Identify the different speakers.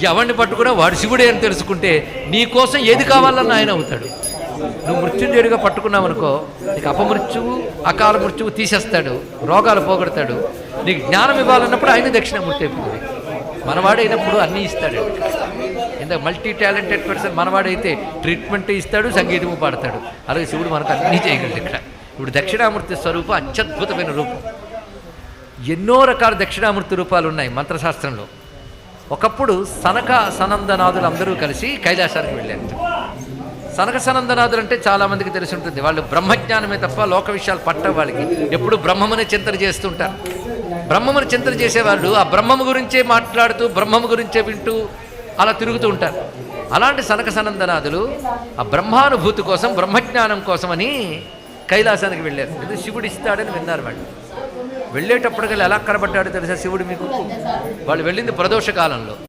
Speaker 1: ఎవరిని పట్టుకున్నా వాడు శివుడే అని తెలుసుకుంటే నీ కోసం ఏది కావాలన్నా ఆయన అవుతాడు. నువ్వు మృత్యుంజయుడిగా పట్టుకున్నావనుకో, నీకు అపమృత్యువు అకాల మృత్యువు తీసేస్తాడు, రోగాలు పోగొడతాడు. నీకు జ్ఞానం ఇవ్వాలన్నప్పుడు ఆయన దక్షిణామూర్తి అయిపోతుంది. మనవాడైనప్పుడు అన్నీ ఇస్తాడండి. ఇంత మల్టీ టాలెంటెడ్ పర్సన్ మనవాడైతే ట్రీట్మెంట్ ఇస్తాడు, సంగీతము పాడతాడు. అలాగే శివుడు మనకు అన్నీ చేయగలడు. ఇప్పుడు దక్షిణామూర్తి స్వరూపం అత్యద్భుతమైన రూపం. ఎన్నో రకాల దక్షిణామూర్తి రూపాలు ఉన్నాయి మంత్రశాస్త్రంలో. ఒకప్పుడు సనక సనందనాథులు అందరూ కలిసి కైలాసానికి వెళ్ళారు. సనక సనందనాథులు అంటే చాలామందికి తెలిసి ఉంటుంది. వాళ్ళు బ్రహ్మజ్ఞానమే తప్ప లోక విషయాలు పట్టవు. వాళ్ళకి ఎప్పుడు బ్రహ్మమునే చింతన చేస్తుంటారు. బ్రహ్మముని చింతన చేసేవాళ్ళు ఆ బ్రహ్మము గురించే మాట్లాడుతూ బ్రహ్మము గురించే వింటూ అలా తిరుగుతూ ఉంటారు. అలాంటి సనక సనందనాథులు ఆ బ్రహ్మానుభూతి కోసం, బ్రహ్మజ్ఞానం కోసమని కైలాసానికి వెళ్ళారు. ఎందుకంటే శివుడు ఇస్తాడని విన్నారు. వాళ్ళు వెళ్ళేటప్పటికల్లా ఎలా కనబడ్డాడో తెలుసా శివుడు మీకు? వాళ్ళు వెళ్ళింది ప్రదోష కాలంలో.